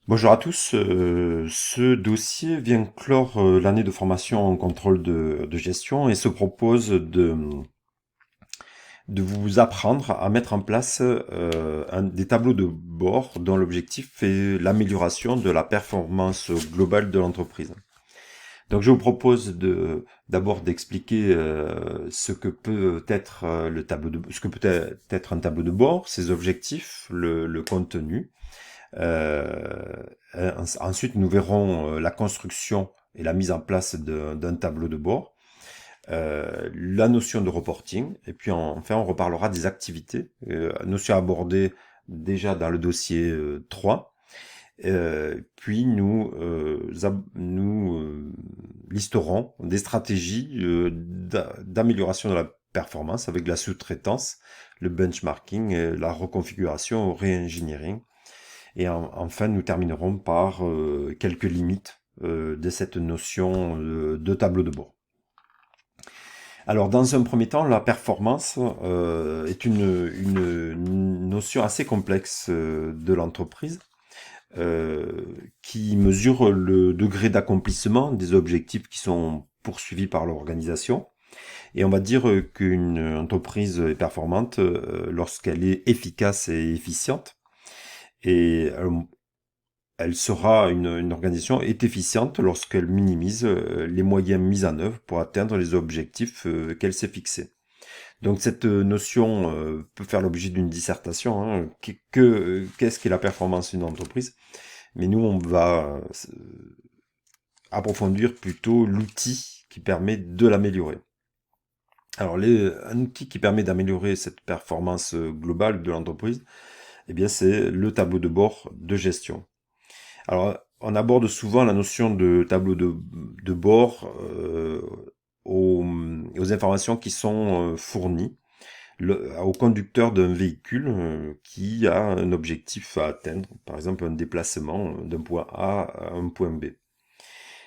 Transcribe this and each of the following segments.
Bonjour à tous, ce dossier vient clore l'année de formation en contrôle de gestion et se propose de vous apprendre à mettre en place des tableaux de bord dont l'objectif est l'amélioration de la performance globale de l'entreprise. Donc je vous propose d'abord d'expliquer ce que peut être ce que peut être un tableau de bord, ses objectifs, le contenu. Ensuite, nous verrons la construction et la mise en place d'un tableau de bord, la notion de reporting, et puis enfin on reparlera des activités, notion abordée déjà dans le dossier 3. Puis nous listerons des stratégies d'amélioration de la performance avec la sous-traitance, le benchmarking, la reconfiguration au re-engineering. Et enfin, nous terminerons par quelques limites de cette notion de tableau de bord. Alors, dans un premier temps, la performance est une notion assez complexe de l'entreprise qui mesure le degré d'accomplissement des objectifs qui sont poursuivis par l'organisation. Et on va dire qu'une entreprise est performante lorsqu'elle est efficace et efficiente. Et elle sera une organisation est efficiente lorsqu'elle minimise les moyens mis en œuvre pour atteindre les objectifs qu'elle s'est fixés. Donc cette notion peut faire l'objet d'une dissertation. Hein. Qu'est-ce qu'est la performance d'une entreprise? Mais nous, on va approfondir plutôt l'outil qui permet de l'améliorer. Alors, un outil qui permet d'améliorer cette performance globale de l'entreprise, eh bien, c'est le tableau de bord de gestion. Alors, on aborde souvent la notion de tableau de bord aux informations qui sont fournies au conducteur d'un véhicule qui a un objectif à atteindre, par exemple un déplacement d'un point A à un point B.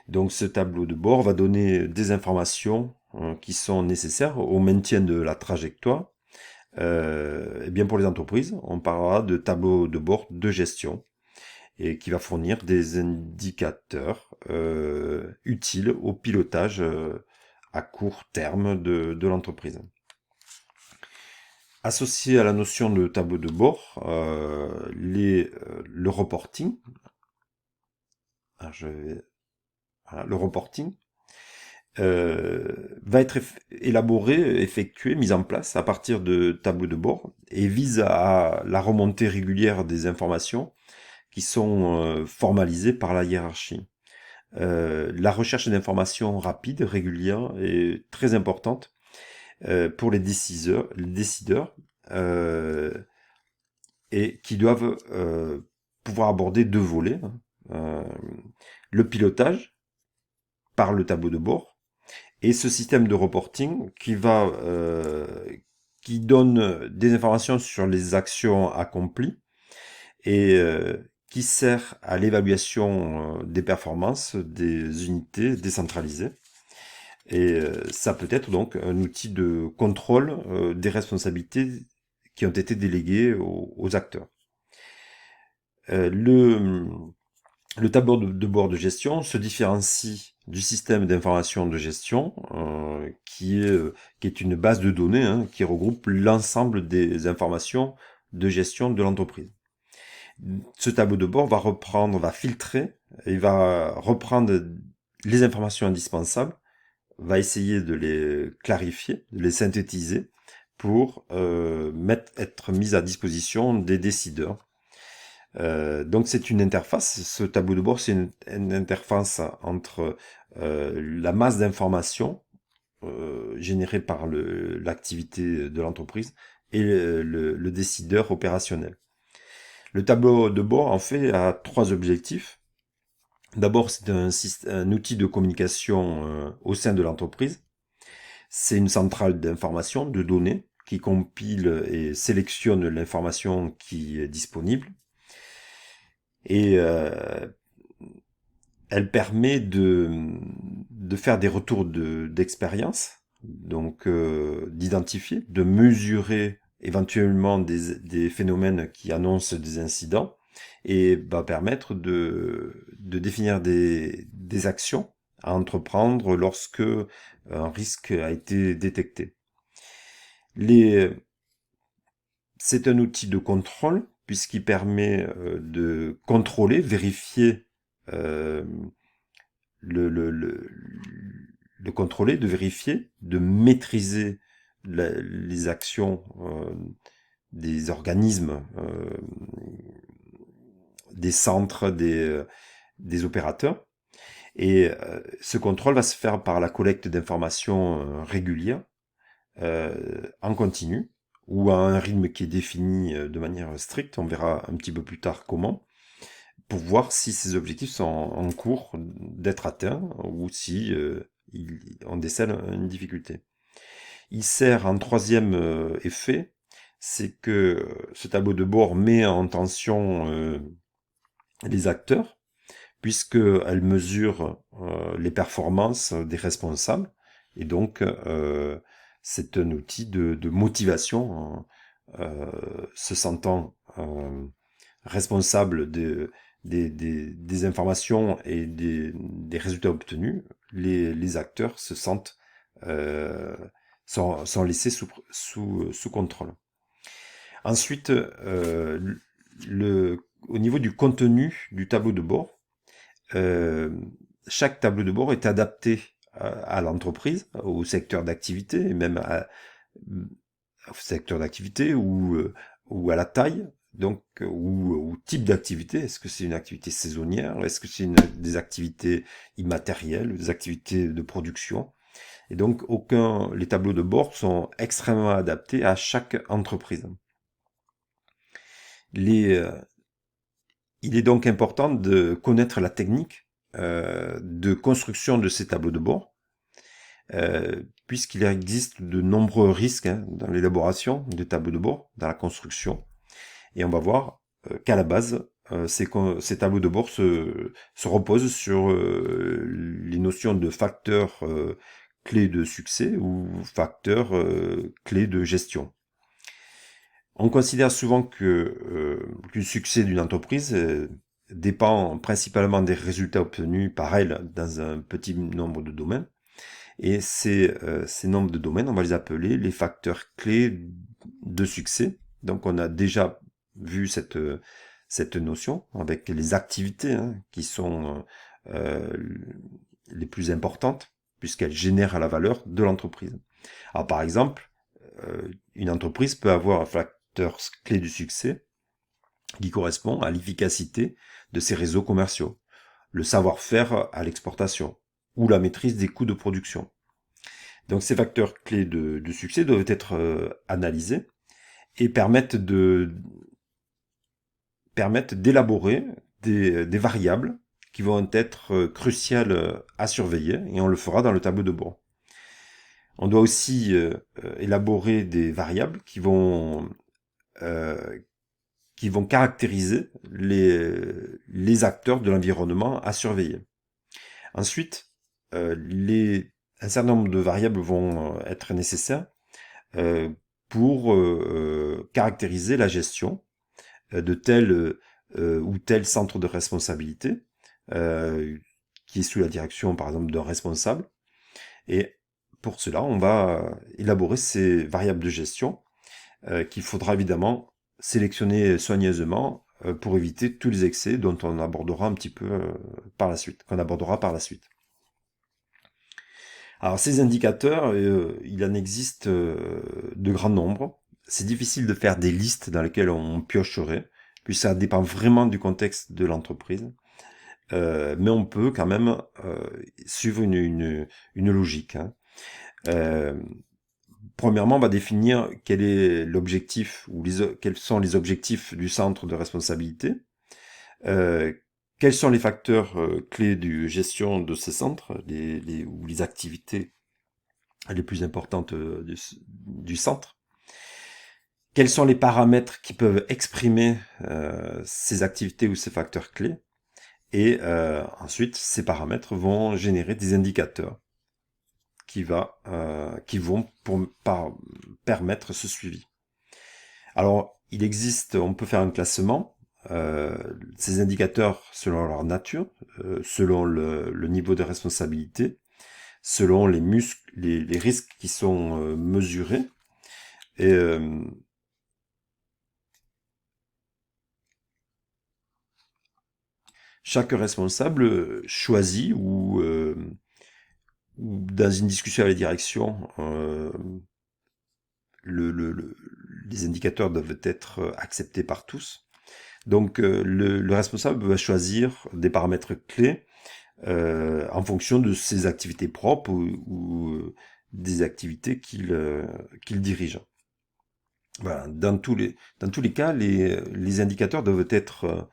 Donc ce tableau de bord va donner des informations qui sont nécessaires au maintien de la trajectoire. Et bien pour les entreprises, on parlera de tableau de bord de gestion et qui va fournir des indicateurs utiles au pilotage à court terme de l'entreprise. Associé à la notion de tableau de bord, le reporting. Alors voilà, le reporting va être élaboré, effectué, mis en place à partir de tableaux de bord et vise à la remontée régulière des informations qui sont formalisées par la hiérarchie. La recherche d'informations rapides, régulières est très importante pour les décideurs et qui doivent pouvoir aborder deux volets. Le pilotage par le tableau de bord et ce système de reporting qui donne des informations sur les actions accomplies et qui sert à l'évaluation des performances des unités décentralisées. Et ça peut être donc un outil de contrôle des responsabilités qui ont été déléguées aux acteurs. Euh, le, le tableau de bord de gestion se différencie du système d'information de gestion qui est une base de données hein, qui regroupe l'ensemble des informations de gestion de l'entreprise. Ce tableau de bord va filtrer et va reprendre les informations indispensables, va essayer de les clarifier, de les synthétiser pour être mise à disposition des décideurs. Donc c'est une interface, ce tableau de bord c'est une interface entre la masse d'informations générée par l'activité de l'entreprise et le décideur opérationnel. Le tableau de bord en fait a trois objectifs. D'abord c'est un outil de communication au sein de l'entreprise. C'est une centrale d'information, de données qui compile et sélectionne l'information qui est disponible. Et elle permet de faire des retours d'expérience, donc d'identifier, de mesurer éventuellement des phénomènes qui annoncent des incidents et va permettre de définir des actions à entreprendre lorsque un risque a été détecté. C'est un outil de contrôle puisqu'il permet de contrôler, vérifier euh, le contrôler, de vérifier, de maîtriser les actions des organismes, des centres, des opérateurs. Et ce contrôle va se faire par la collecte d'informations régulières, en continu, ou à un rythme qui est défini de manière stricte. On verra un petit peu plus tard comment, pour voir si ces objectifs sont en cours d'être atteints ou si on décèle une difficulté. Il sert un troisième effet, c'est que ce tableau de bord met en tension les acteurs, puisqu'elle mesure les performances des responsables, et donc c'est un outil de motivation, se sentant responsable des informations et des résultats obtenus, les acteurs se sentent sont laissés sous contrôle. Ensuite, au niveau du contenu du tableau de bord, euh, chaque tableau de bord est adapté à l'entreprise, au secteur d'activité, et même au secteur d'activité ou à la taille, donc ou au type d'activité. Est-ce que c'est une activité saisonnière? Est-ce que c'est des activités immatérielles, des activités de production? Et donc les tableaux de bord sont extrêmement adaptés à chaque entreprise. Il est donc important de connaître la technique de construction de ces tableaux de bord, puisqu'il existe de nombreux risques dans l'élaboration des tableaux de bord, dans la construction. Et on va voir qu'à la base, ces tableaux de bord se reposent sur les notions de facteurs clés de succès ou facteurs clés de gestion. On considère souvent que le succès d'une entreprise dépend principalement des résultats obtenus par elle dans un petit nombre de domaines. Et ces nombres de domaines, on va les appeler les facteurs clés de succès. Donc on a déjà vu cette notion avec les activités qui sont les plus importantes puisqu'elles génèrent la valeur de l'entreprise. Alors par exemple, une entreprise peut avoir un facteur clé du succès qui correspond à l'efficacité de ses réseaux commerciaux, le savoir-faire à l'exportation ou la maîtrise des coûts de production. Donc ces facteurs clés de succès doivent être analysés et permettent d'élaborer des variables qui vont être cruciales à surveiller, et on le fera dans le tableau de bord. On doit aussi élaborer des variables qui vont caractériser les acteurs de l'environnement à surveiller. Ensuite, un certain nombre de variables vont être nécessaires pour caractériser la gestion de tel ou tel centre de responsabilité qui est sous la direction, par exemple, d'un responsable. Et pour cela, on va élaborer ces variables de gestion qu'il faudra évidemment sélectionner soigneusement pour éviter tous les excès dont on abordera un petit peu par la suite, qu'on abordera par la suite. Alors ces indicateurs, il en existe de grands nombres. C'est difficile de faire des listes dans lesquelles on piocherait, puis ça dépend vraiment du contexte de l'entreprise. Mais on peut quand même suivre une logique. Premièrement, on va définir quel est l'objectif ou quels sont les objectifs du centre de responsabilité. Quels sont les facteurs clés de gestion de ces centres, ou les activités les plus importantes du centre. Quels sont les paramètres qui peuvent exprimer ces activités ou ces facteurs clés. Et ensuite, ces paramètres vont générer des indicateurs qui vont permettre ce suivi. Alors, on peut faire un classement ces indicateurs selon leur nature, selon le niveau de responsabilité, selon les risques qui sont mesurés. Et chaque responsable choisit ou dans une discussion avec la direction, les indicateurs doivent être acceptés par tous. Donc le responsable va choisir des paramètres clés en fonction de ses activités propres ou des activités qu'il dirige. Voilà. Dans tous les cas, les indicateurs doivent être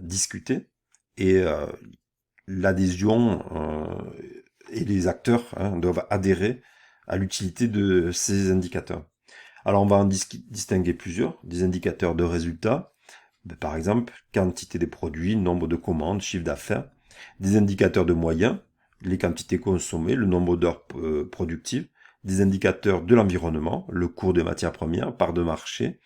discutés et l'adhésion et les acteurs doivent adhérer à l'utilité de ces indicateurs. Alors on va en distinguer plusieurs, des indicateurs de résultats, par exemple quantité des produits, nombre de commandes, chiffre d'affaires, des indicateurs de moyens, les quantités consommées, le nombre d'heures productives, des indicateurs de l'environnement, le cours des matières premières, part de marché.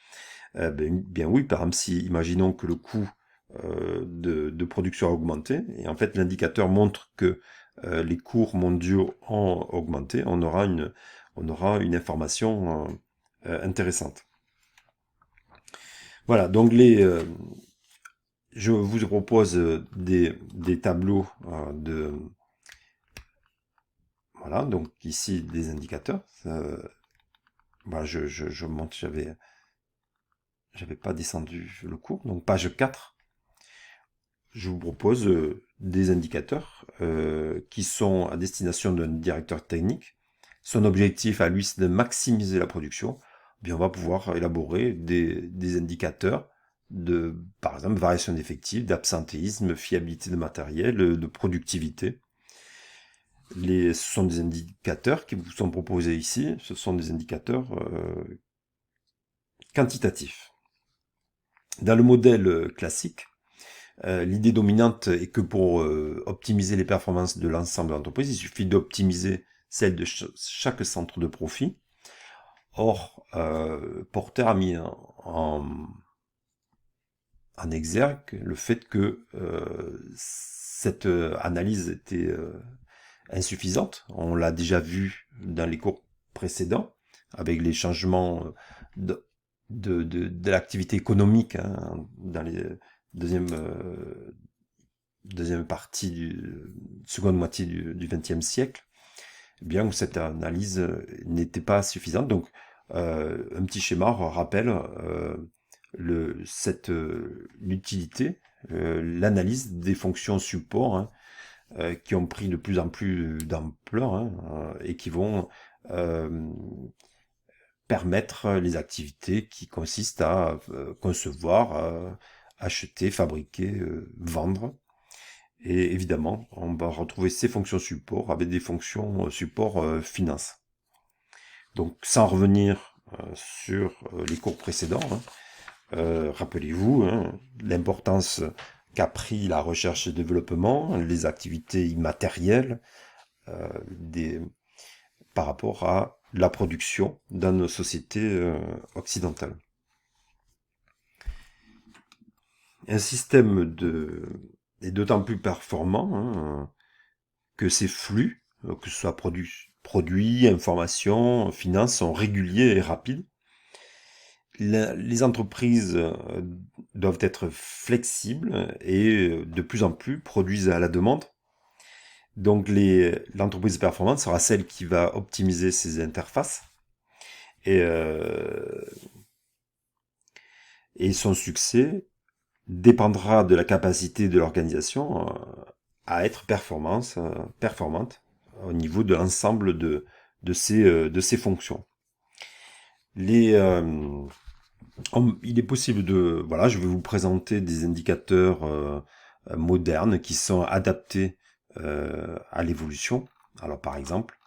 Bien oui, par exemple, si imaginons que le coût de production a augmenté, et en fait l'indicateur montre que les cours mondiaux ont augmenté, on aura une information intéressante. Voilà, donc je vous propose des tableaux voilà, donc ici des indicateurs. Voilà, je monte, j'avais pas descendu le cours, donc page 4. Je vous propose des indicateurs qui sont à destination d'un directeur technique. Son objectif à lui, c'est de maximiser la production. Bien, on va pouvoir élaborer des indicateurs de, par exemple, variation d'effectifs, d'absentéisme, fiabilité de matériel, de productivité. Ce sont des indicateurs qui vous sont proposés ici. Ce sont des indicateurs quantitatifs. Dans le modèle classique, l'idée dominante est que pour optimiser les performances de l'ensemble de l'entreprise, il suffit d'optimiser celle de chaque centre de profit. Or, Porter a mis en exergue le fait que cette analyse était insuffisante. On l'a déjà vu dans les cours précédents, avec les changements de l'activité économique dans les deuxième partie seconde moitié du XXe siècle, eh bien où cette analyse n'était pas suffisante. Donc un petit schéma rappelle l'utilité, l'analyse des fonctions support qui ont pris de plus en plus d'ampleur et qui vont permettre les activités qui consistent à concevoir, acheter, fabriquer, vendre. Et évidemment, on va retrouver ces fonctions support avec des fonctions support finance. Donc, sans revenir sur les cours précédents, rappelez-vous l'importance qu'a pris la recherche et le développement, les activités immatérielles par rapport à la production dans nos sociétés occidentales. Un système est d'autant plus performant que ces flux, que ce soit produits, informations, finances, sont réguliers et rapides. Les entreprises doivent être flexibles et de plus en plus produisent à la demande. Donc l'entreprise performante sera celle qui va optimiser ses interfaces et son succès dépendra de la capacité de l'organisation à être performante au niveau de l'ensemble de ses fonctions. Il est possible voilà, je vais vous présenter des indicateurs modernes qui sont adaptés à l'évolution. Alors par exemple,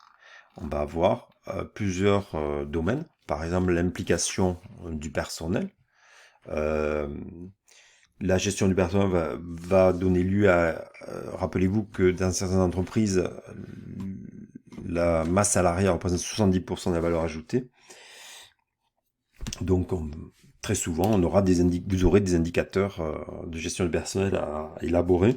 on va avoir plusieurs domaines. Par exemple, l'implication du personnel. La gestion du personnel va donner lieu à... rappelez-vous que dans certaines entreprises, la masse salariale représente 70% de la valeur ajoutée. Donc, très souvent, vous aurez des indicateurs de gestion du personnel à élaborer.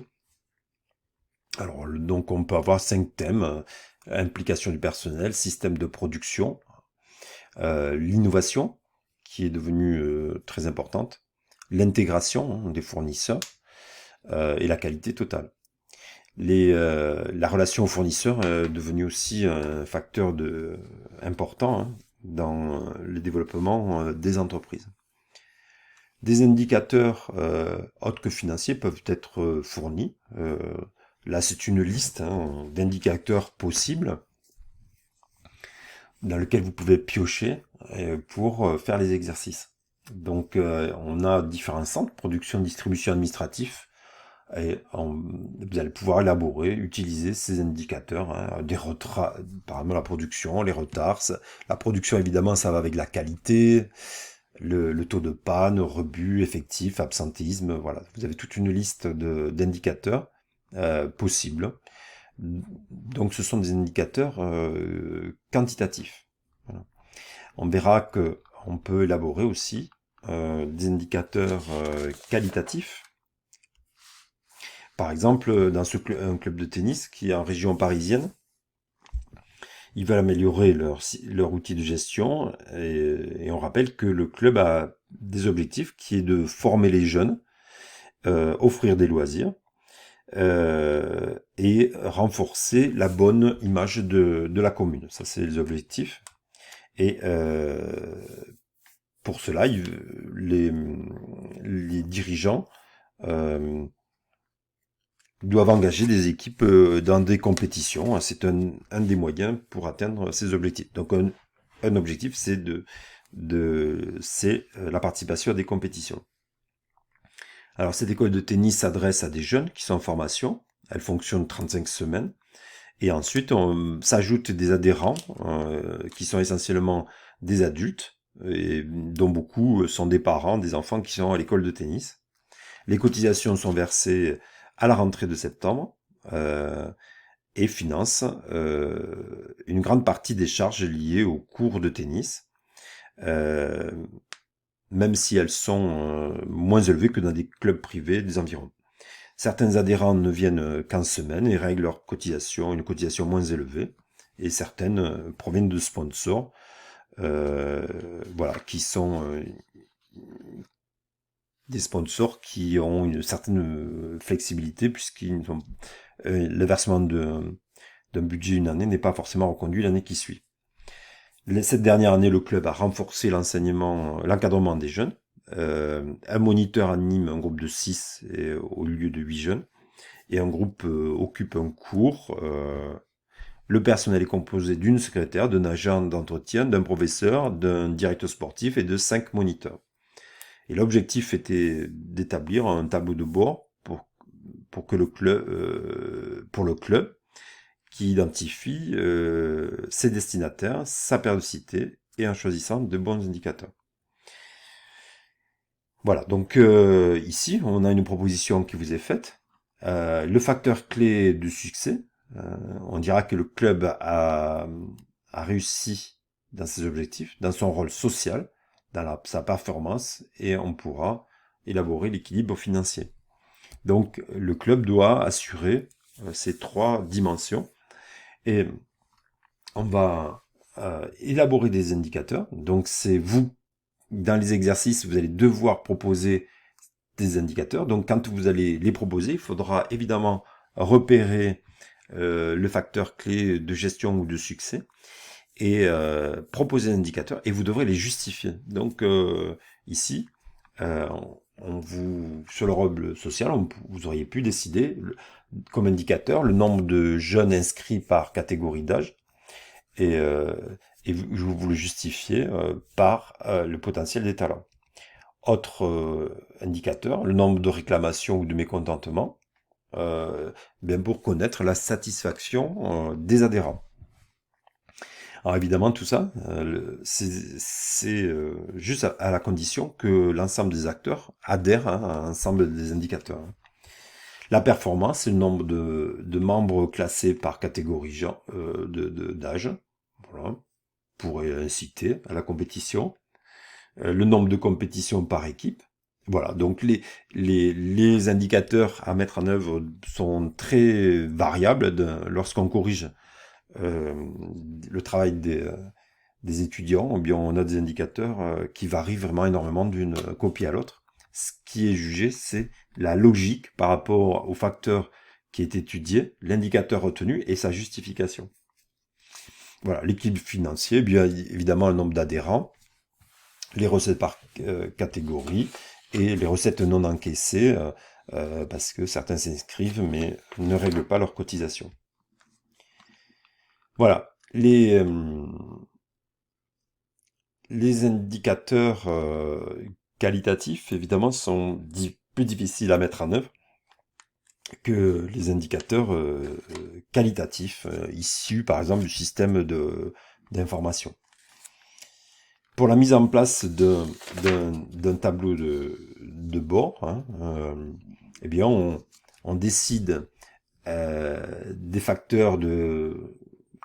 Alors, donc, on peut avoir 5 thèmes. Implication du personnel, système de production, l'innovation, qui est devenue très importante, l'intégration des fournisseurs et la qualité totale. La relation aux fournisseurs est devenue aussi un facteur important dans le développement des entreprises. Des indicateurs autres que financiers peuvent être fournis. Là, c'est une liste d'indicateurs possibles dans lequel vous pouvez piocher pour faire les exercices. Donc, on a différents centres, production, distribution, administratif, et vous allez pouvoir élaborer, utiliser ces indicateurs, par exemple la production, les retards. La production, évidemment, ça va avec la qualité, le taux de panne, rebut, effectif, absentéisme, voilà. Vous avez toute une liste d'indicateurs possibles. Donc ce sont des indicateurs quantitatifs. Voilà. On verra que on peut élaborer aussi des indicateurs qualitatifs. Par exemple, dans un club de tennis qui est en région parisienne, ils veulent améliorer leur outil de gestion et on rappelle que le club a des objectifs qui est de former les jeunes, offrir des loisirs et renforcer la bonne image de la commune. Ça, c'est les objectifs. Et pour cela, les dirigeants doivent engager des équipes dans des compétitions. C'est un des moyens pour atteindre ces objectifs. Donc un objectif, c'est la participation à des compétitions. Alors cette école de tennis s'adresse à des jeunes qui sont en formation. Elle fonctionne 35 semaines. Et ensuite, on s'ajoute des adhérents qui sont essentiellement des adultes, et dont beaucoup sont des parents, des enfants qui sont à l'école de tennis. Les cotisations sont versées à la rentrée de septembre et financent une grande partie des charges liées aux cours de tennis, même si elles sont moins élevées que dans des clubs privés des environs. Certains adhérents ne viennent qu'en semaine et règlent leur cotisation, une cotisation moins élevée. Et certaines proviennent de sponsors, voilà, qui sont des sponsors qui ont une certaine flexibilité puisqu'ils ont le versement d'un budget une année n'est pas forcément reconduit l'année qui suit. Cette dernière année, le club a renforcé l'encadrement des jeunes. Un moniteur anime un groupe de 6 au lieu de 8 jeunes. Et un groupe occupe un cours. Le personnel est composé d'une secrétaire, d'un agent d'entretien, d'un professeur, d'un directeur sportif et de 5 moniteurs. Et l'objectif était d'établir un tableau de bord pour le club qui identifie ses destinataires, sa périodicité et en choisissant de bons indicateurs. Voilà, donc ici, on a une proposition qui vous est faite. Le facteur clé du succès, on dira que le club a réussi dans ses objectifs, dans son rôle social, dans sa performance, et on pourra élaborer l'équilibre financier. Donc le club doit assurer ces 3 dimensions, et on va élaborer des indicateurs. Donc c'est vous, dans les exercices, vous allez devoir proposer des indicateurs. Donc quand vous allez les proposer, il faudra évidemment repérer le facteur clé de gestion ou de succès et proposer un indicateur et vous devrez les justifier. Donc ici, sur le rôle social, vous auriez pu décider comme indicateur le nombre de jeunes inscrits par catégorie d'âge et vous le justifiez par le potentiel des talents. Autre indicateur, le nombre de réclamations ou de mécontentements, pour connaître la satisfaction des adhérents. Alors évidemment, tout ça, c'est juste à la condition que l'ensemble des acteurs adhèrent à l'ensemble des indicateurs. La performance, c'est le nombre de membres classés par catégorie d'âge, voilà, pour inciter à la compétition. le nombre de compétitions par équipe. Voilà, donc les indicateurs à mettre en œuvre sont très variables lorsqu'on corrige le travail des étudiants. Eh bien, on a des indicateurs qui varient vraiment énormément d'une copie à l'autre. Ce qui est jugé, c'est la logique par rapport au facteur qui est étudié, l'indicateur retenu et sa justification. Voilà, l'équilibre financier, bien évidemment le nombre d'adhérents, les recettes par catégorie et les recettes non encaissées parce que certains s'inscrivent mais ne règlent pas leur cotisation. Voilà, les indicateurs qualitatifs, évidemment, sont plus difficiles à mettre en œuvre que les indicateurs qualitatifs issus, par exemple, du système d'information. Pour la mise en place d'un tableau de bord, hein, eh bien, on décide des facteurs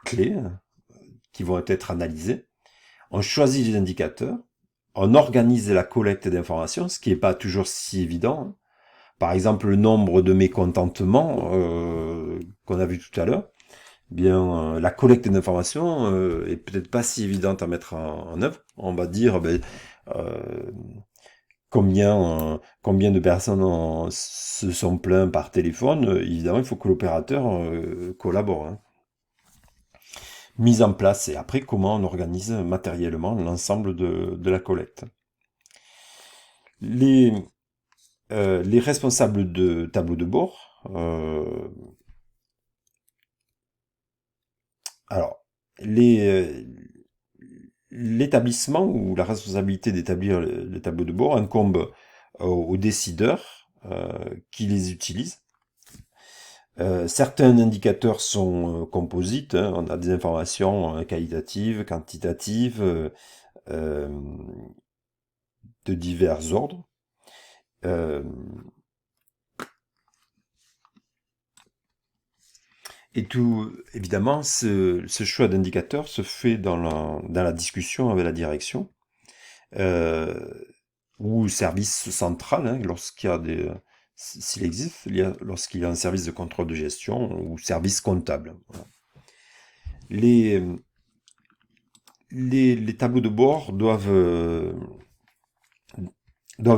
clés qui vont être analysés. On choisit les indicateurs. On organise la collecte d'informations, ce qui n'est pas toujours si évident. Hein. Par exemple, le nombre de mécontentements qu'on a vu tout à l'heure. Bien, la collecte d'informations est peut-être pas si évidente à mettre en œuvre. On va dire combien de personnes se sont plaints par téléphone. Évidemment, il faut que l'opérateur collabore. Hein. Mise en place et après comment on organise matériellement l'ensemble de la collecte. Les responsables de tableau de bord, alors l'établissement ou la responsabilité d'établir les tableaux de bord incombe aux décideurs qui les utilisent. Certains indicateurs sont composites, hein, on a des informations qualitatives, quantitatives, de divers ordres. Et tout, évidemment, ce choix d'indicateur se fait dans la discussion avec la direction ou service central, hein, lorsqu'il y a s'il existe, lorsqu'il y a un service de contrôle de gestion ou service comptable. Voilà. Les tableaux de bord doivent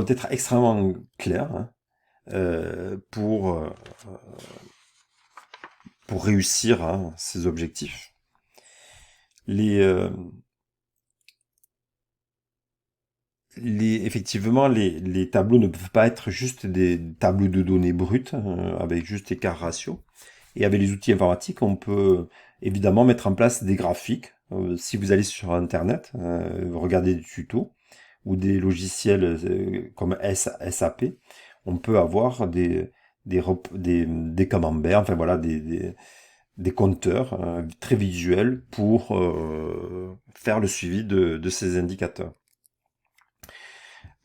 être extrêmement clairs hein, pour réussir hein, ces objectifs. Effectivement, les tableaux ne peuvent pas être juste des tableaux de données brutes avec juste écart ratio. Et avec les outils informatiques, on peut évidemment mettre en place des graphiques. Si vous allez sur Internet, regardez des tutos ou des logiciels comme SAP, on peut avoir des camemberts, enfin voilà, des compteurs très visuels pour faire le suivi de ces indicateurs.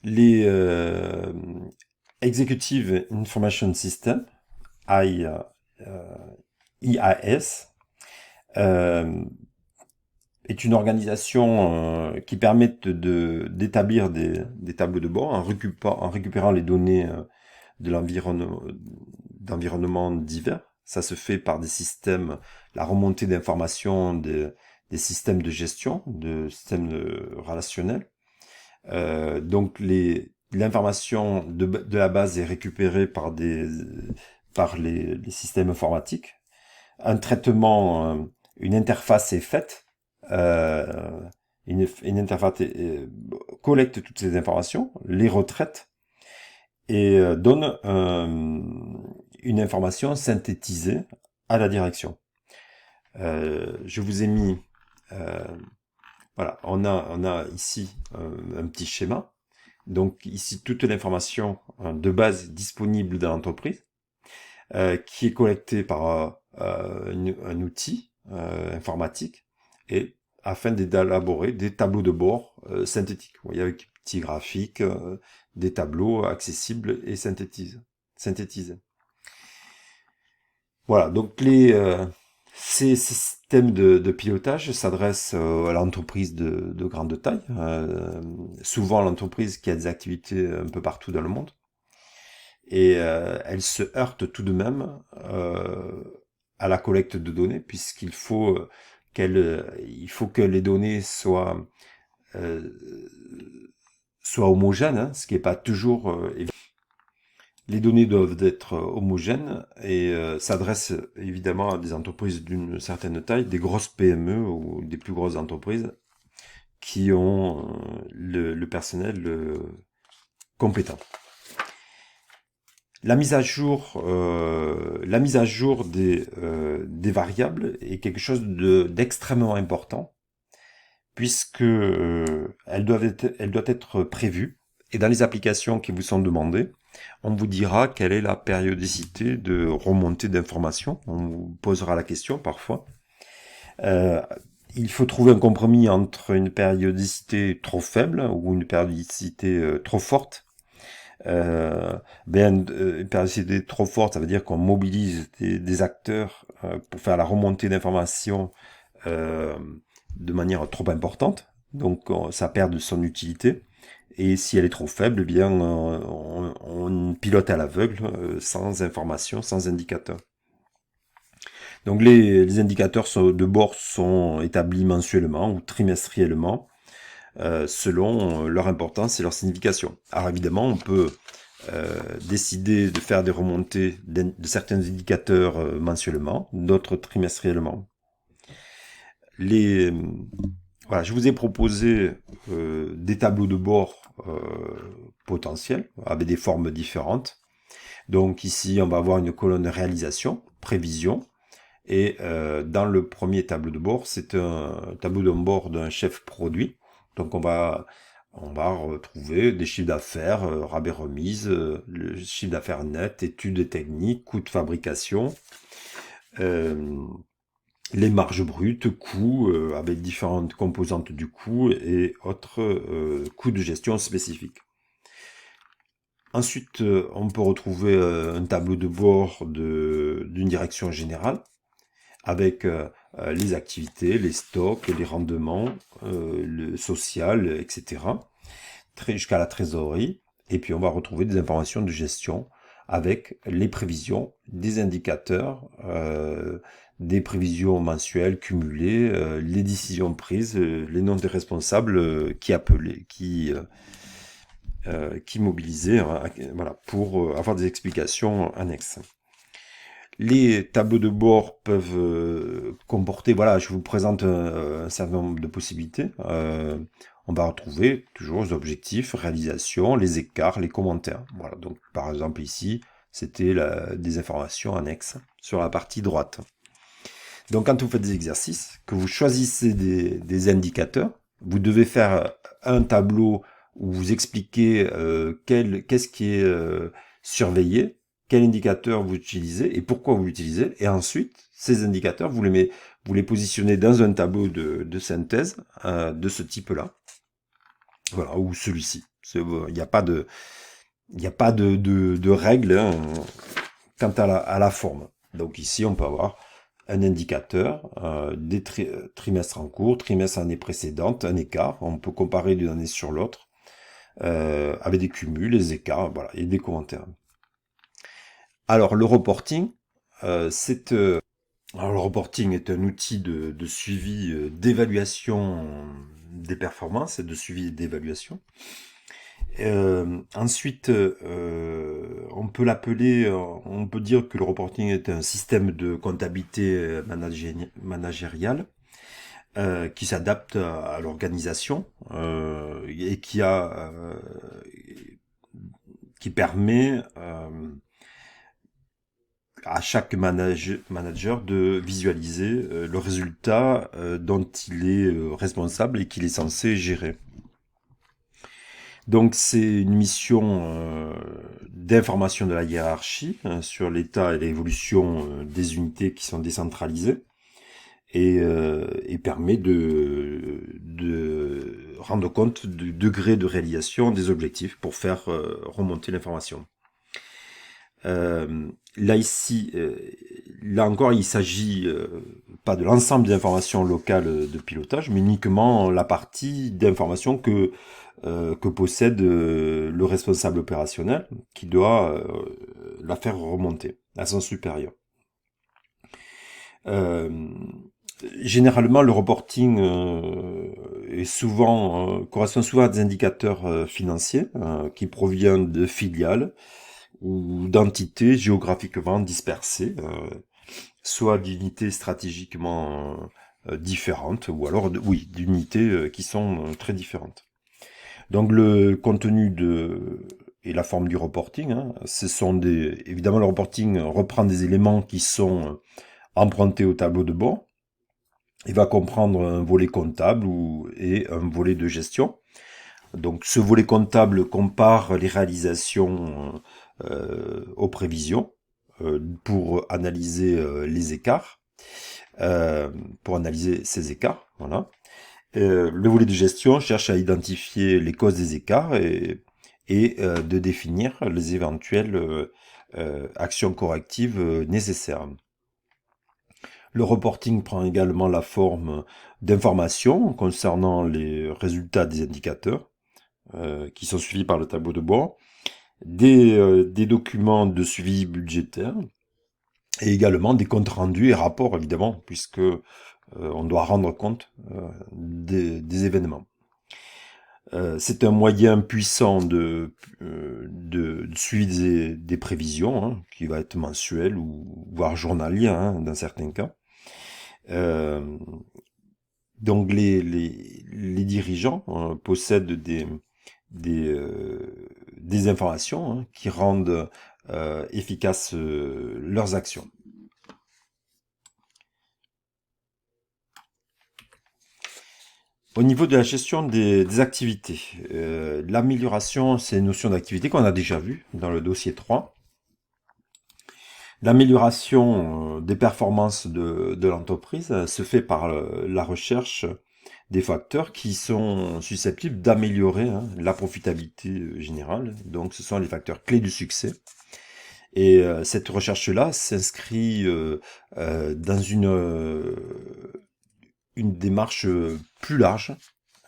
Les Executive Information System, IAS, est une organisation qui permet d'établir des tableaux de bord en récupérant les données d'environnements divers. Ça se fait par des systèmes, la remontée d'informations des systèmes de gestion, de systèmes relationnels. Donc l'information de la base est récupérée par les systèmes informatiques. Un traitement, une interface est faite. Une interface collecte toutes ces informations, les retraite et donne une information synthétisée à la direction. Je vous ai mis voilà, on a ici un petit schéma. Donc ici, toute l'information de base disponible dans l'entreprise, qui est collectée par un outil informatique, et afin d'élaborer des tableaux de bord synthétiques. Vous voyez, avec petits graphiques, des tableaux accessibles et synthétisés. Voilà, donc Ces systèmes de pilotage s'adressent à l'entreprise de grande taille, souvent à l'entreprise qui a des activités un peu partout dans le monde. Et elle se heurte tout de même à la collecte de données, puisqu'il faut il faut que les données euh, soient homogènes, hein, ce qui n'est pas toujours évident. Les données doivent être homogènes et s'adressent évidemment à des entreprises d'une certaine taille, des grosses PME ou des plus grosses entreprises qui ont le personnel compétent. La mise à jour des variables est quelque chose d'extrêmement important puisque elle doit être prévue. Et dans les applications qui vous sont demandées, on vous dira quelle est la périodicité de remontée d'informations. On vous posera la question parfois. Euh, il faut trouver un compromis entre une périodicité trop faible ou une périodicité trop forte. Une périodicité trop forte, ça veut dire qu'on mobilise des acteurs pour faire la remontée d'informations euh, de manière trop importante, donc ça perd de son utilité. Et si elle est trop faible, eh bien on pilote à l'aveugle, sans information, sans indicateur. Donc les indicateurs de bord sont établis mensuellement ou trimestriellement, selon leur importance et leur signification. Alors évidemment, on peut décider de faire des remontées de certains indicateurs mensuellement, d'autres trimestriellement. Voilà, je vous ai proposé des tableaux de bord potentiels avec des formes différentes. Donc ici, on va avoir une colonne réalisation, prévision, et dans le premier tableau de bord, c'est un tableau de bord d'un chef produit. Donc on va retrouver des chiffres d'affaires, rabais remise, le chiffre d'affaires net, études techniques, coûts de fabrication, les marges brutes, coûts avec différentes composantes du coût et autres coûts de gestion spécifiques. Ensuite, on peut retrouver un tableau de bord d'une direction générale avec les activités, les stocks, les rendements, le social, etc. Jusqu'à la trésorerie. Et puis on va retrouver des informations de gestion avec les prévisions, des indicateurs, des prévisions mensuelles cumulées, les décisions prises, les noms des responsables qui mobilisaient, hein, voilà, pour avoir des explications annexes. Les tableaux de bord peuvent comporter, voilà, je vous présente un certain nombre de possibilités. On va retrouver toujours les objectifs, réalisations, les écarts, les commentaires. Voilà, donc par exemple ici, c'était des informations annexes sur la partie droite. Donc quand vous faites des exercices, que vous choisissez des indicateurs, vous devez faire un tableau où vous expliquez qu'est-ce qui est surveillé, quel indicateur vous utilisez et pourquoi vous l'utilisez. Et ensuite, ces indicateurs, vous les positionnez dans un tableau de synthèse de ce type-là. Voilà, ou celui-ci. Il n'y a pas de règles, hein, quant à la forme. Donc ici, on peut avoir un indicateur, des trimestres en cours, trimestre année précédente, un écart. On peut comparer d'une année sur l'autre, avec des cumuls, les écarts, voilà, et des commentaires. Alors le reporting, alors, le reporting est un outil de suivi, d'évaluation des performances et de suivi d'évaluation. Ensuite, on peut dire que le reporting est un système de comptabilité managériale qui s'adapte à l'organisation et qui permet à chaque manager de visualiser le résultat dont il est responsable et qu'il est censé gérer. Donc c'est une mission d'information de la hiérarchie sur l'état et l'évolution des unités qui sont décentralisées et permet de rendre compte du degré de réalisation des objectifs pour faire remonter l'information. Là encore, il s'agit pas de l'ensemble des informations locales de pilotage, mais uniquement la partie d'informations que possède le responsable opérationnel qui doit la faire remonter à son supérieur. Euh, Généralement, le reporting correspond souvent à des indicateurs financiers qui proviennent de filiales ou d'entités géographiquement dispersées, soit d'unités stratégiquement différentes, ou alors, oui, d'unités qui sont très différentes. Donc le contenu et la forme du reporting, hein, évidemment le reporting reprend des éléments qui sont empruntés au tableau de bord. Il va comprendre un volet comptable et un volet de gestion. Donc ce volet comptable compare les réalisations aux prévisions pour analyser les écarts, pour analyser ces écarts. Voilà. Le volet de gestion cherche à identifier les causes des écarts et de définir les éventuelles actions correctives nécessaires. Le reporting prend également la forme d'informations concernant les résultats des indicateurs qui sont suivis par le tableau de bord, des documents de suivi budgétaire et également des comptes rendus et rapports évidemment puisque on doit rendre compte des événements. C'est un moyen puissant de suivi des prévisions, hein, qui va être mensuel ou voire journalier hein, dans certains cas. Donc les dirigeants possèdent des informations hein, qui rendent efficaces leurs actions. Au niveau de la gestion des activités, l'amélioration, c'est une notion d'activité qu'on a déjà vue dans le dossier 3. L'amélioration des performances de l'entreprise se fait par la recherche des facteurs qui sont susceptibles d'améliorer hein, la profitabilité générale. Donc ce sont les facteurs clés du succès. Et cette recherche-là s'inscrit dans une démarche plus large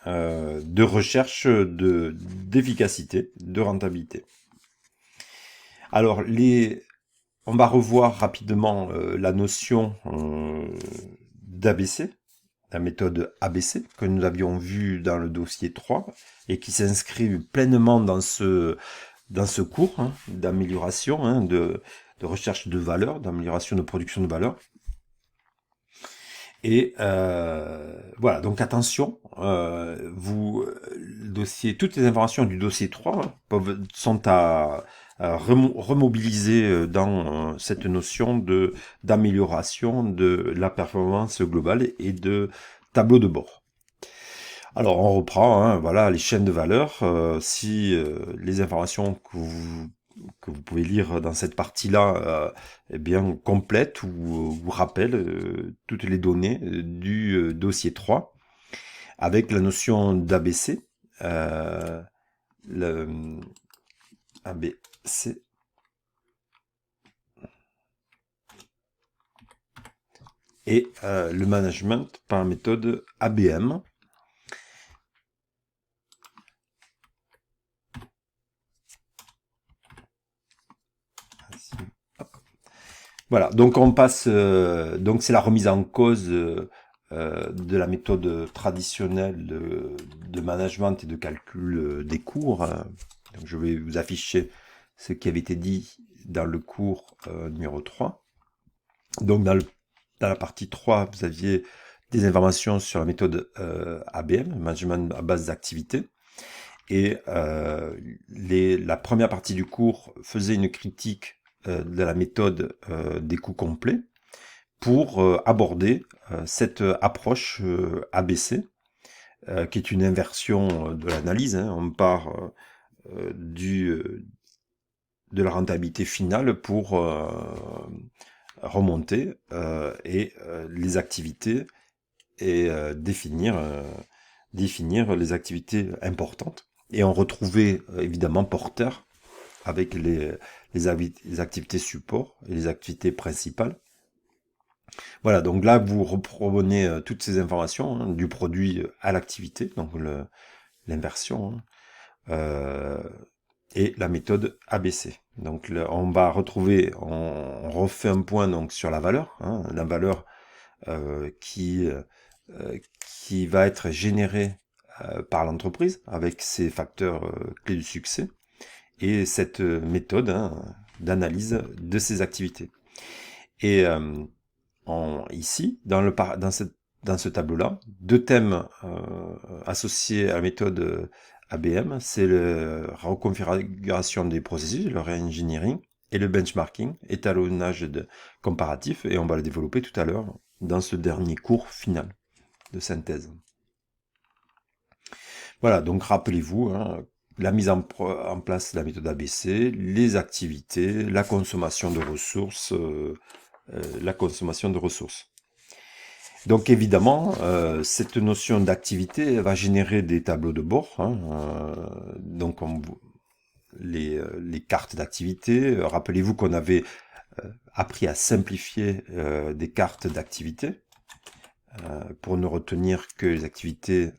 de recherche d'efficacité, de rentabilité. Alors, on va revoir rapidement la notion d'ABC, la méthode ABC, que nous avions vue dans le dossier 3, et qui s'inscrit pleinement dans ce cours hein, d'amélioration, hein, de recherche de valeur, d'amélioration de production de valeur. Et voilà, donc attention, toutes les informations du dossier 3 sont à remobiliser dans cette notion d'amélioration de la performance globale et de tableau de bord. Alors on reprend, hein, voilà, les chaînes de valeur. Si les informations que vous pouvez lire dans cette partie-là, eh bien, complète ou rappelle toutes les données du dossier 3 avec la notion d'ABC. Le ABC. Et le management par méthode ABM. Voilà, donc on passe, donc c'est la remise en cause de la méthode traditionnelle de management et de calcul des cours. Donc je vais vous afficher ce qui avait été dit dans le cours numéro 3. Donc dans la partie 3, vous aviez des informations sur la méthode ABM, Management à base d'activité. Et la première partie du cours faisait une critique de la méthode des coûts complets pour aborder cette approche ABC, qui est une inversion de l'analyse. Hein. On part de la rentabilité finale pour remonter et les activités et définir les activités importantes. Et on retrouvait évidemment porteur avec les activités support et les activités principales. Voilà, donc là, vous reprenez toutes ces informations, hein, du produit à l'activité, donc l'inversion, hein, euh, et la méthode ABC. Donc on va retrouver, on refait un point donc sur hein, la valeur euh, qui, euh, qui va être générée par l'entreprise avec ses facteurs clés du succès et cette méthode, hein, d'analyse de ses activités. Et ici, dans ce tableau-là, deux thèmes associés à la méthode ABM, c'est la reconfiguration des processus, le re-engineering, et le benchmarking, comparatif, et on va le développer tout à l'heure dans ce dernier cours final de synthèse. Voilà, donc rappelez-vous, hein, la mise en place de la méthode ABC, les activités, la consommation de ressources, la consommation de ressources. Donc évidemment, cette notion d'activité va générer des tableaux de bord, hein, donc les cartes d'activité. Rappelez-vous qu'on avait appris à simplifier des cartes d'activité pour ne retenir que les activités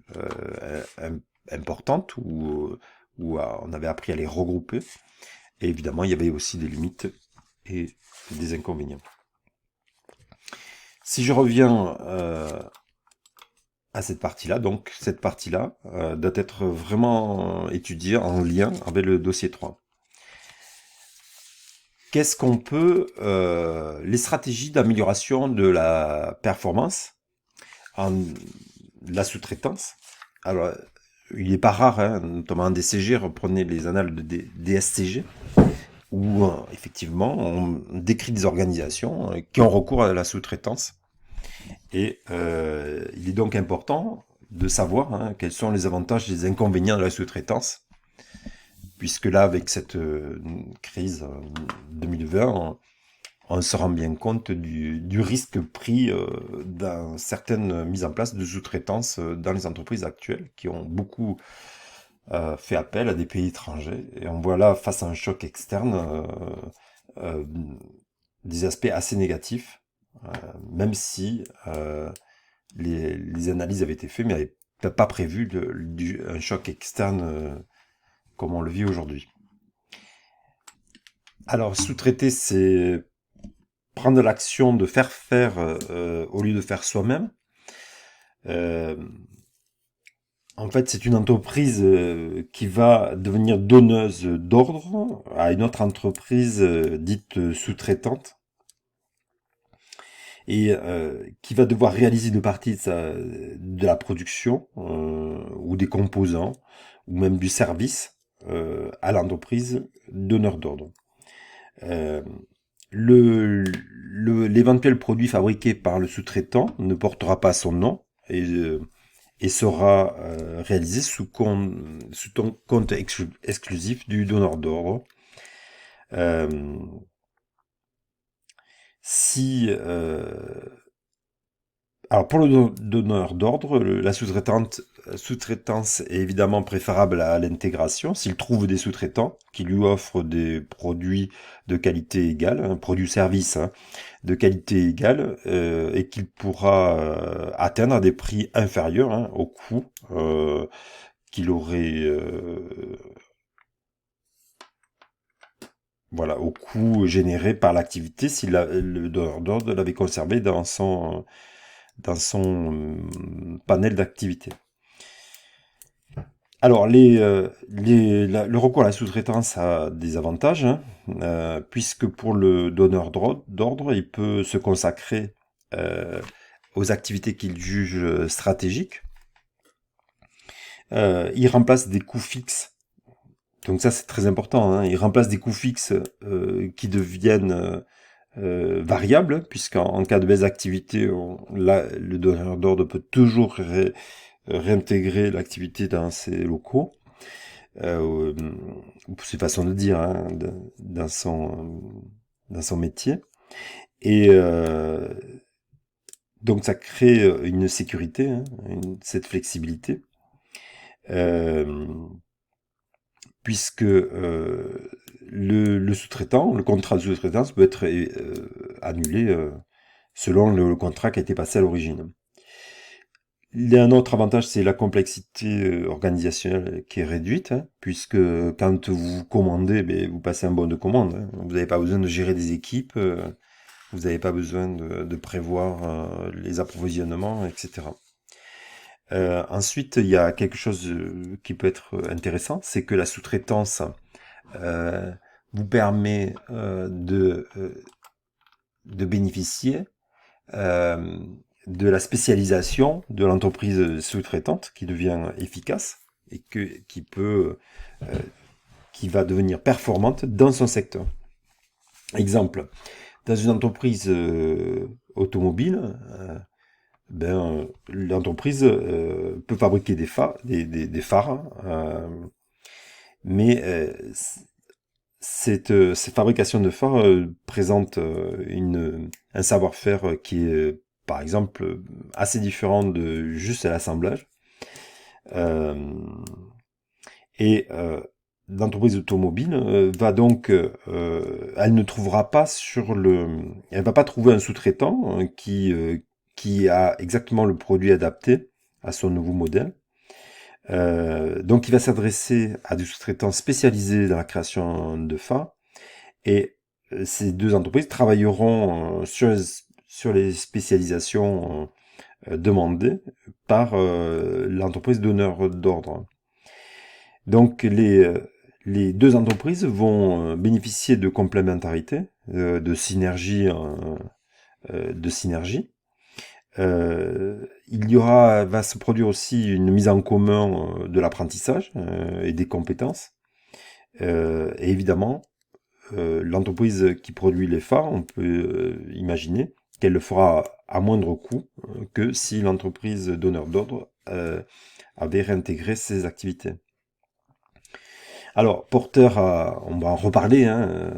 importantes ou on avait appris à les regrouper. Et évidemment, il y avait aussi des limites et des inconvénients. Si je reviens à cette partie-là, donc cette partie-là doit être vraiment étudiée en lien avec le dossier 3. Qu'est-ce qu'on peut... les stratégies d'amélioration de la performance en la sous-traitance. Alors, il n'est pas rare, hein, notamment en DCG, reprenez les annales de DSCG, où effectivement on décrit des organisations qui ont recours à la sous-traitance. Et il est donc important de savoir, hein, quels sont les avantages et les inconvénients de la sous-traitance, puisque là, avec cette crise 2020, on se rend bien compte du risque pris dans certaines mises en place de sous-traitance dans les entreprises actuelles, qui ont beaucoup fait appel à des pays étrangers. Et on voit là, face à un choc externe, euh, des aspects assez négatifs, même si les analyses avaient été faites, mais n'avaient pas prévu un choc externe comme on le vit aujourd'hui. Alors, sous-traiter, c'est prendre l'action de faire au lieu de faire soi-même. Euh, En fait, c'est une entreprise qui va devenir donneuse d'ordre à une autre entreprise dite sous-traitante et qui va devoir réaliser une partie de la production ou des composants ou même du service à l'entreprise donneur d'ordre. Euh, L'éventuel produit fabriqué par le sous-traitant ne portera pas son nom et sera réalisé sous ton compte exclusif du donneur d'ordre. Si Alors pour le donneur d'ordre, la sous-traitance est évidemment préférable à l'intégration s'il trouve des sous-traitants qui lui offrent des produits de qualité égale, un produit-service hein, de qualité égale, et qu'il pourra atteindre des prix inférieurs hein, au coût qu'il aurait voilà, au coût généré par l'activité si le donneur d'ordre l'avait conservé dans son panel d'activités. Alors, le recours à la sous-traitance a des avantages, hein, puisque pour le donneur d'ordre, il peut se consacrer aux activités qu'il juge stratégiques. Il remplace des coûts fixes. Donc ça, c'est très important. Hein, il remplace des coûts fixes qui deviennent variables, puisqu'en cas de baisse d'activité, le donneur d'ordre peut toujours réintégrer l'activité dans ses locaux, ou c'est façon de dire, hein, dans son métier. Et donc ça crée une sécurité, hein, cette flexibilité, puisque le sous-traitant, le contrat de sous-traitance peut être annulé selon le contrat qui a été passé à l'origine. Il y a un autre avantage, c'est la complexité organisationnelle qui est réduite, hein, puisque quand vous commandez, ben, vous passez un bon de commande, hein. Vous n'avez pas besoin de gérer des équipes, vous n'avez pas besoin de prévoir les approvisionnements, etc. Ensuite, il y a quelque chose qui peut être intéressant, c'est que la sous-traitance euh, vous permet de bénéficier euh, de la spécialisation de l'entreprise sous-traitante qui devient efficace et euh, qui va devenir performante dans son secteur. Exemple, dans une entreprise automobile, l'entreprise peut fabriquer des phares, mais cette fabrication de phares présente un savoir-faire qui est, par exemple, assez différent de juste l'assemblage. Euh, et l'entreprise automobile va donc, elle ne trouvera pas elle va pas trouver un sous-traitant qui a exactement le produit adapté à son nouveau modèle. Donc il va s'adresser à des sous-traitants spécialisés dans la création de phares et ces deux entreprises travailleront sur les spécialisations demandées par l'entreprise donneur d'ordre. Donc les deux entreprises vont bénéficier de complémentarité, de synergie. Va se produire aussi une mise en commun de l'apprentissage et des compétences. Et évidemment, l'entreprise qui produit les phares, on peut imaginer qu'elle le fera à moindre coût que si l'entreprise donneur d'ordre avait réintégré ses activités. Alors, Porter, on va en reparler, hein,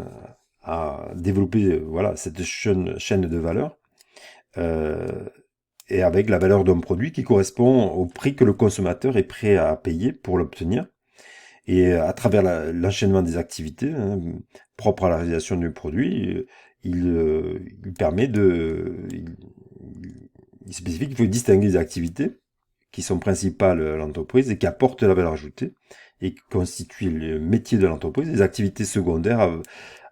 a développé voilà, cette chaîne de valeur, euh, et avec la valeur d'un produit qui correspond au prix que le consommateur est prêt à payer pour l'obtenir. Et à travers l'enchaînement des activités propres à la réalisation du produit, il permet il spécifie qu'il faut distinguer les activités qui sont principales à l'entreprise et qui apportent la valeur ajoutée et qui constituent le métier de l'entreprise, les activités secondaires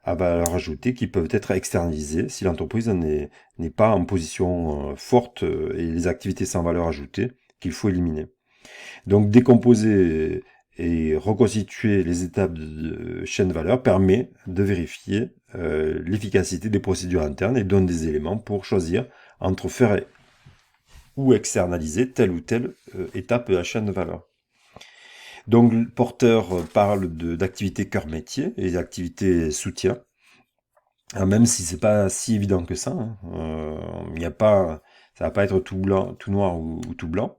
à valeur ajoutée qui peuvent être externalisées si l'entreprise n'est pas en position forte et les activités sans valeur ajoutée qu'il faut éliminer. Donc décomposer et reconstituer les étapes de chaîne de valeur permet de vérifier l'efficacité des procédures internes et donne des éléments pour choisir entre faire ou externaliser telle ou telle étape de la chaîne de valeur. Donc le porteur parle d'activités cœur métier et d'activités soutien, même si c'est pas si évident que ça. Hein. Ça va pas être tout blanc, tout noir ou tout blanc.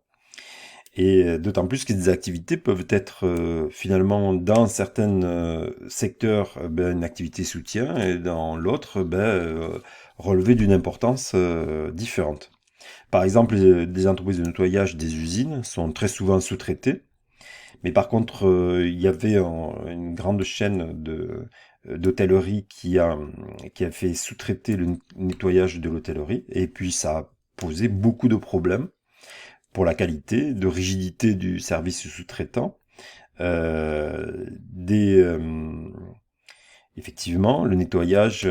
Et d'autant plus que des activités peuvent être finalement dans certains secteurs une activité soutien et dans l'autre relever d'une importance différente. Par exemple, des entreprises de nettoyage des usines sont très souvent sous-traitées, mais par contre, il y avait une grande chaîne d'hôtellerie qui a fait sous-traiter le nettoyage de l'hôtellerie, et puis ça a posé beaucoup de problèmes pour la qualité, de rigidité du service sous-traitant. Effectivement, le nettoyage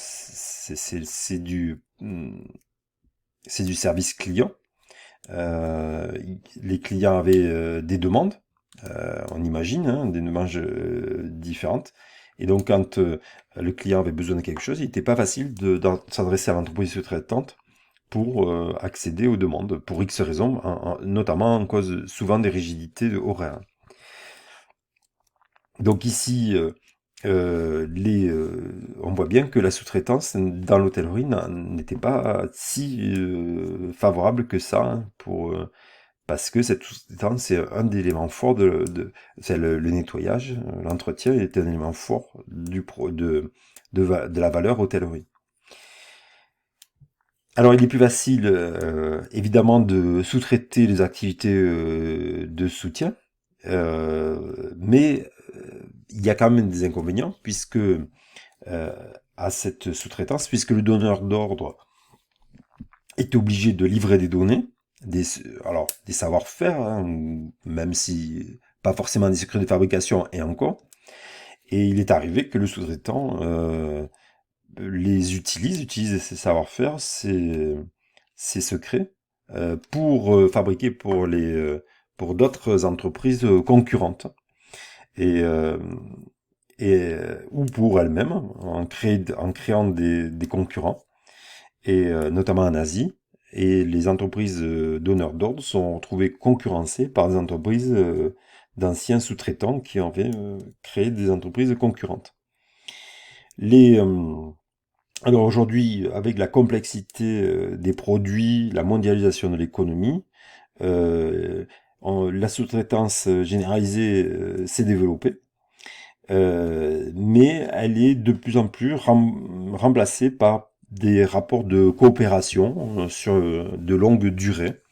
c'est du service client. Les clients avaient des demandes, on imagine, hein, des demandes différentes. Et donc, quand le client avait besoin de quelque chose, il n'était pas facile de s'adresser à l'entreprise sous-traitante pour accéder aux demandes, pour X raisons, notamment en cause souvent des rigidités horaires. Donc ici, on voit bien que la sous-traitance dans l'hôtellerie n'était pas si favorable que ça hein, parce que cette sous-traitance c'est un des éléments forts c'est le nettoyage, l'entretien est un élément fort de la valeur hôtellerie. Alors, il est plus facile, évidemment, de sous-traiter les activités de soutien, mais il y a quand même des inconvénients, puisque à cette sous-traitance, puisque le donneur d'ordre est obligé de livrer des données, alors des savoir-faire, hein, même si pas forcément des secrets de fabrication et encore. Et il est arrivé que le sous-traitant utilise ces savoir-faire, ces secrets, pour fabriquer pour d'autres entreprises concurrentes. Et, euh, ou pour elles-mêmes, en créant des concurrents, et notamment en Asie. Et les entreprises donneurs d'ordre sont retrouvées concurrencées par des entreprises d'anciens sous-traitants qui avaient créé des entreprises concurrentes. Les, alors aujourd'hui, avec la complexité des produits, la mondialisation de l'économie, euh, la sous-traitance généralisée s'est développée, mais elle est de plus en plus remplacée par des rapports de coopération sur de longue durée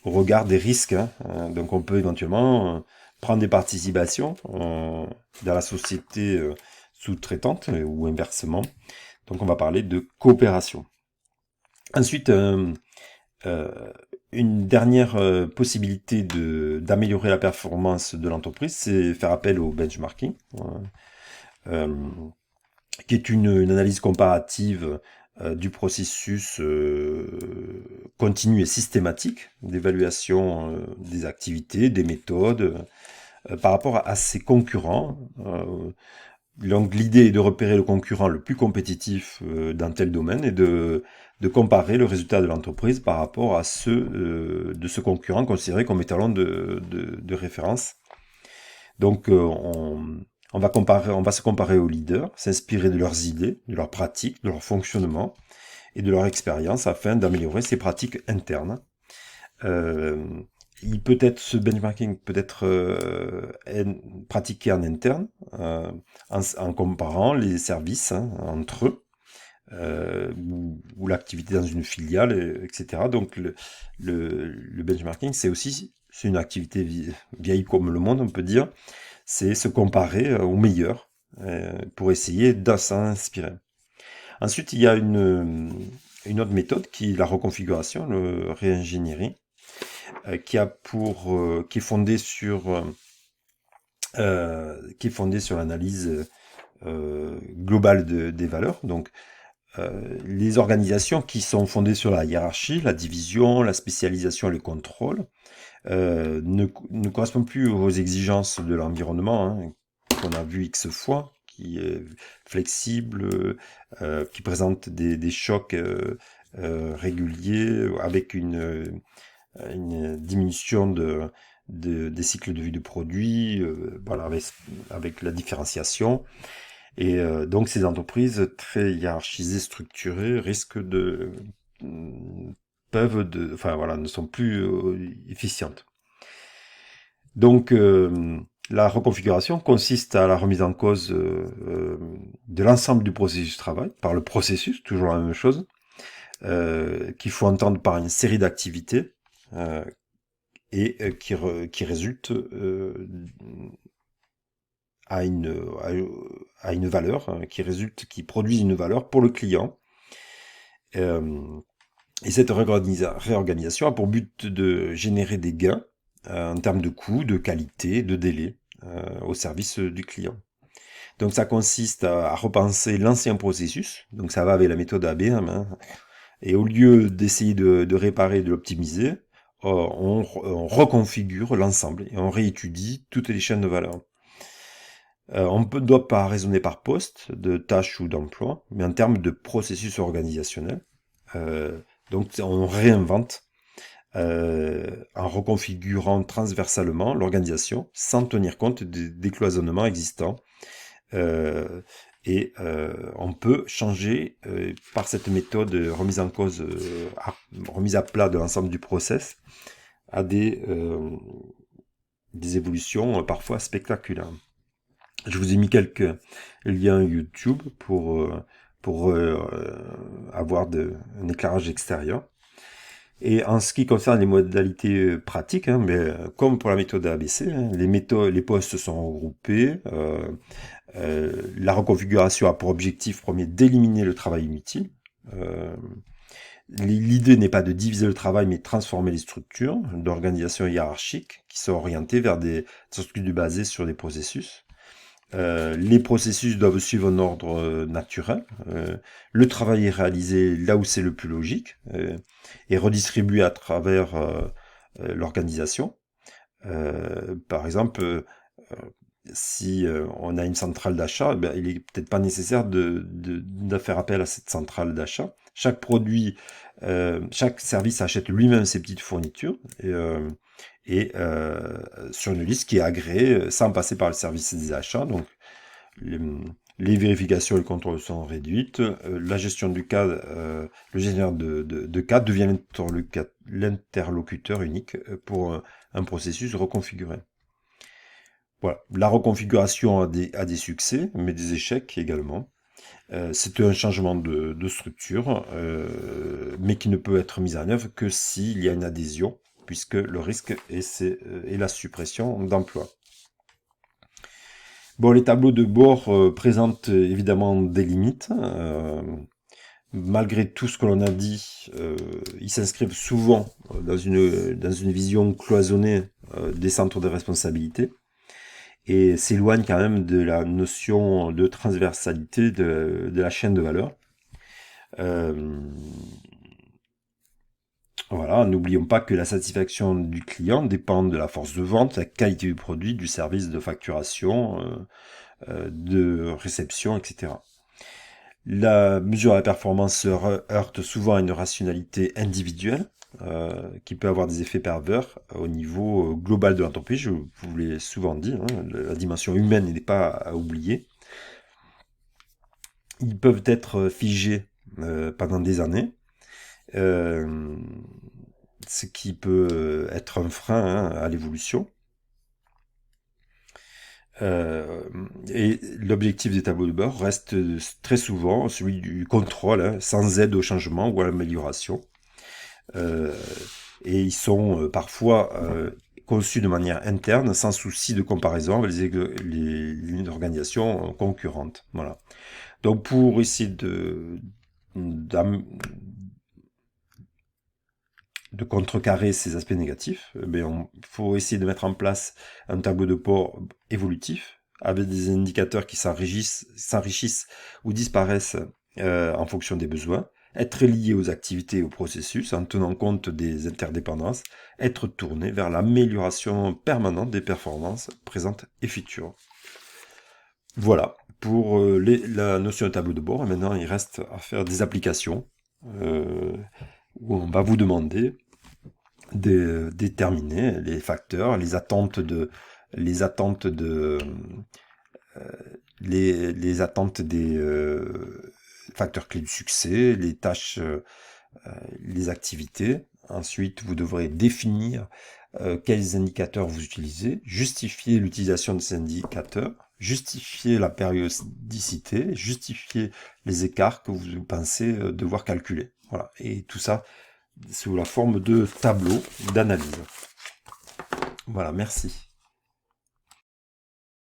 au regard des risques, hein. Donc on peut éventuellement prendre des participations dans la société sous-traitante ou inversement. Donc on va parler de coopération. Ensuite, euh, une dernière possibilité d'améliorer la performance de l'entreprise, c'est faire appel au benchmarking, euh, qui est une analyse comparative du processus continu et systématique d'évaluation des activités, des méthodes, par rapport à ses concurrents. Donc l'idée est de repérer le concurrent le plus compétitif dans tel domaine et de comparer le résultat de l'entreprise par rapport à ceux de ce concurrent considéré comme étalon de référence. Donc on va se comparer aux leaders, s'inspirer de leurs idées, de leurs pratiques, de leur fonctionnement et de leur expérience afin d'améliorer ses pratiques internes. Euh, ce benchmarking peut être pratiqué en interne, en comparant les services hein, entre eux, ou l'activité dans une filiale, etc. Donc le benchmarking, c'est une activité vieille comme le monde, on peut dire. C'est se comparer aux meilleurs pour essayer de s'en inspirer. Ensuite, il y a une autre méthode qui est la reconfiguration, le réingénierie, qui est fondée sur l'analyse globale des valeurs. Donc, les organisations qui sont fondées sur la hiérarchie, la division, la spécialisation et le contrôle ne correspondent plus aux exigences de l'environnement, hein, qu'on a vu X fois, qui est flexible, qui présente des chocs réguliers avec une diminution des cycles de vie de produits, voilà, avec la différenciation. Et donc ces entreprises très hiérarchisées, structurées, enfin voilà, ne sont plus efficientes. Donc la reconfiguration consiste à la remise en cause de l'ensemble du processus de travail, par le processus, toujours la même chose, qu'il faut entendre par une série d'activités et qui résulte à une valeur, hein, qui produit une valeur pour le client. Et cette réorganisation a pour but de générer des gains en termes de coûts, de qualité, de délai au service du client. Donc ça consiste à repenser l'ancien processus, donc ça va avec la méthode ABM, hein, et au lieu d'essayer de réparer, de l'optimiser, on reconfigure l'ensemble et on réétudie toutes les chaînes de valeur. On ne doit pas raisonner par poste de tâche ou d'emploi, mais en termes de processus organisationnel. Donc on réinvente en reconfigurant transversalement l'organisation sans tenir compte des cloisonnements existants. Et on peut changer par cette méthode remise en cause, remise à plat de l'ensemble du process à des évolutions parfois spectaculaires. Je vous ai mis quelques liens YouTube pour avoir un éclairage extérieur. Et en ce qui concerne les modalités pratiques, hein, mais comme pour la méthode ABC, hein, les postes sont regroupés. La reconfiguration a pour objectif premier d'éliminer le travail inutile. L'idée n'est pas de diviser le travail, mais de transformer les structures d'organisation hiérarchique qui sont orientées vers des structures basées sur des processus. Les processus doivent suivre un ordre naturel. Le travail est réalisé là où c'est le plus logique et redistribué à travers l'organisation. Par exemple, si on a une centrale d'achat, ben, il est peut-être pas nécessaire de faire appel à cette centrale d'achat. Chaque produit, chaque service achète lui-même ses petites fournitures sur une liste qui est agréée sans passer par le service des achats. Donc les, les vérifications et le contrôle sont réduites. La gestion du cas, le gestionnaire de cas devient l'interlocuteur unique pour un processus reconfiguré. Voilà. La reconfiguration a des succès, mais des échecs également. C'est un changement de structure, mais qui ne peut être mis en œuvre que s'il y a une adhésion, puisque le risque est la suppression d'emplois. Bon, les tableaux de bord présentent évidemment des limites. Malgré tout ce que l'on a dit, ils s'inscrivent souvent dans une vision cloisonnée des centres de responsabilité et s'éloignent quand même de la notion de transversalité de la chaîne de valeur. Voilà, n'oublions pas que la satisfaction du client dépend de la force de vente, la qualité du produit, du service de facturation, de réception, etc. La mesure de la performance se heurte souvent à une rationalité individuelle qui peut avoir des effets pervers au niveau global de l'entreprise. Je vous l'ai souvent dit, hein, la dimension humaine n'est pas à oublier. Ils peuvent être figés pendant des années, ce qui peut être un frein hein, à l'évolution. Et l'objectif des tableaux de bord reste très souvent celui du contrôle, hein, sans aide au changement ou à l'amélioration. Et ils sont parfois conçus de manière interne, sans souci de comparaison avec les organisations concurrentes. Voilà. Donc pour essayer de contrecarrer ces aspects négatifs, il faut essayer de mettre en place un tableau de bord évolutif avec des indicateurs qui s'enrichissent ou disparaissent en fonction des besoins, être lié aux activités et aux processus en tenant compte des interdépendances, être tourné vers l'amélioration permanente des performances présentes et futures. Voilà pour la notion de tableau de bord. Et maintenant, il reste à faire des applications où on va vous demander de déterminer les facteurs, les attentes des facteurs clés du succès, les tâches, les activités. Ensuite, vous devrez définir quels indicateurs vous utilisez, justifier l'utilisation de ces indicateurs, justifier la périodicité, justifier les écarts que vous pensez devoir calculer. Voilà. Et tout ça sous la forme de tableaux d'analyse. Voilà, merci.